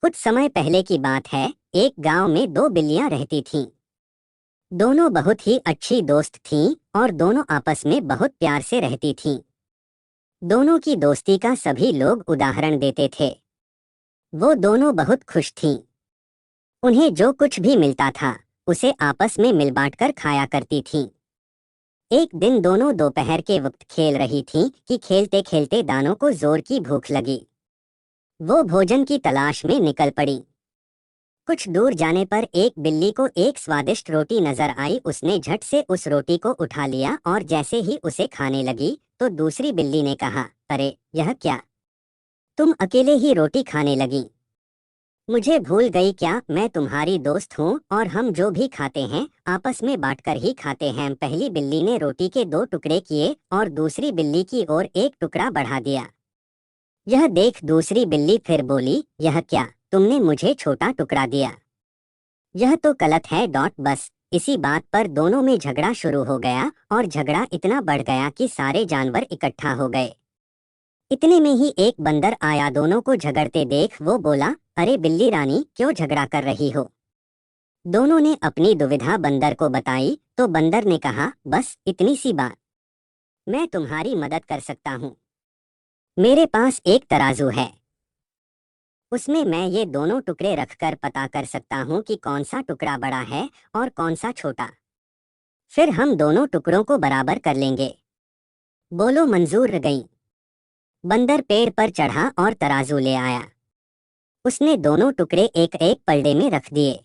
कुछ समय पहले की बात है। एक गांव में दो बिल्लियां रहती थीं। दोनों बहुत ही अच्छी दोस्त थीं और दोनों आपस में बहुत प्यार से रहती थीं। दोनों की दोस्ती का सभी लोग उदाहरण देते थे। वो दोनों बहुत खुश थीं। उन्हें जो कुछ भी मिलता था उसे आपस में मिल बांट कर खाया करती थीं। एक दिन दोनों दोपहर के वक्त खेल रही थीं कि खेलते खेलते दानों को जोर की भूख लगी। वो भोजन की तलाश में निकल पड़ी। कुछ दूर जाने पर एक बिल्ली को एक स्वादिष्ट रोटी नजर आई। उसने झट से उस रोटी को उठा लिया और जैसे ही उसे खाने लगी तो दूसरी बिल्ली ने कहा, अरे यह क्या, तुम अकेले ही रोटी खाने लगी। मुझे भूल गई क्या, मैं तुम्हारी दोस्त हूँ और हम जो भी खाते हैं आपस में बांटकर ही खाते हैं। पहली बिल्ली ने रोटी के दो टुकड़े किए और दूसरी बिल्ली की ओर एक टुकड़ा बढ़ा दिया। यह देख दूसरी बिल्ली फिर बोली, यह क्या, तुमने मुझे छोटा टुकड़ा दिया। यह तो गलत है। बस इसी बात पर दोनों में झगड़ा शुरू हो गया और झगड़ा इतना बढ़ गया कि सारे जानवर इकट्ठा हो गए। इतने में ही एक बंदर आया। दोनों को झगड़ते देख वो बोला, अरे बिल्ली रानी, क्यों झगड़ा कर रही हो। दोनों ने अपनी दुविधा बंदर को बताई तो बंदर ने कहा, बस इतनी सी बात, मैं तुम्हारी मदद कर सकता हूँ। मेरे पास एक तराजू है, उसमें मैं ये दोनों टुकड़े रखकर पता कर सकता हूँ कि कौन सा टुकड़ा बड़ा है और कौन सा छोटा। फिर हम दोनों टुकड़ों को बराबर कर लेंगे। बोलो मंजूर गई। बंदर पेड़ पर चढ़ा और तराजू ले आया। उसने दोनों टुकड़े एक एक पलड़े में रख दिए।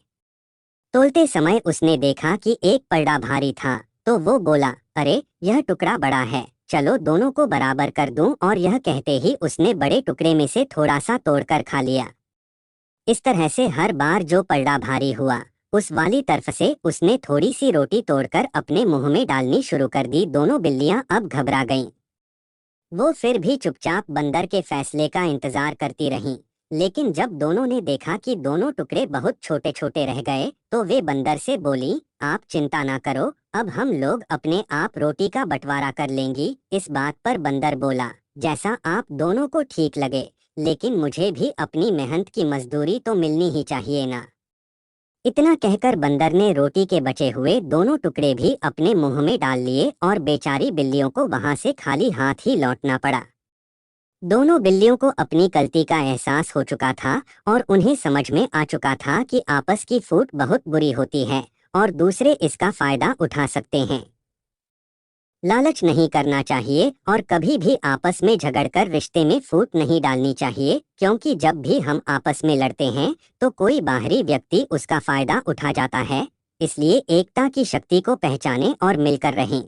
तोलते समय उसने देखा कि एक पलड़ा भारी था तो वो बोला, अरे यह टुकड़ा बड़ा है, चलो दोनों को बराबर कर दूं। और यह कहते ही उसने बड़े टुकड़े में से थोड़ा सा तोड़कर खा लिया। इस तरह से हर बार जो पलड़ा भारी हुआ उस वाली तरफ से उसने थोड़ी सी रोटी तोड़कर अपने मुंह में डालनी शुरू कर दी। दोनों बिल्लियां अब घबरा गईं। वो फिर भी चुपचाप बंदर के फैसले का इंतजार करती रहीं। लेकिन जब दोनों ने देखा कि दोनों टुकड़े बहुत छोटे छोटे रह गए तो वे बंदर से बोली, आप चिंता ना करो, अब हम लोग अपने आप रोटी का बंटवारा कर लेंगी। इस बात पर बंदर बोला, जैसा आप दोनों को ठीक लगे, लेकिन मुझे भी अपनी मेहनत की मजदूरी तो मिलनी ही चाहिए ना। इतना कहकर बंदर ने रोटी के बचे हुए दोनों टुकड़े भी अपने मुंह में डाल लिए और बेचारी बिल्लियों को वहां से खाली हाथ ही लौटना पड़ा। दोनों बिल्लियों को अपनी गलती का एहसास हो चुका था और उन्हें समझ में आ चुका था कि आपस की फूट बहुत बुरी होती है और दूसरे इसका फायदा उठा सकते हैं। लालच नहीं करना चाहिए और कभी भी आपस में झगड़कर रिश्ते में फूट नहीं डालनी चाहिए, क्योंकि जब भी हम आपस में लड़ते हैं तो कोई बाहरी व्यक्ति उसका फायदा उठा जाता है। इसलिए एकता की शक्ति को पहचानें और मिलकर रहें।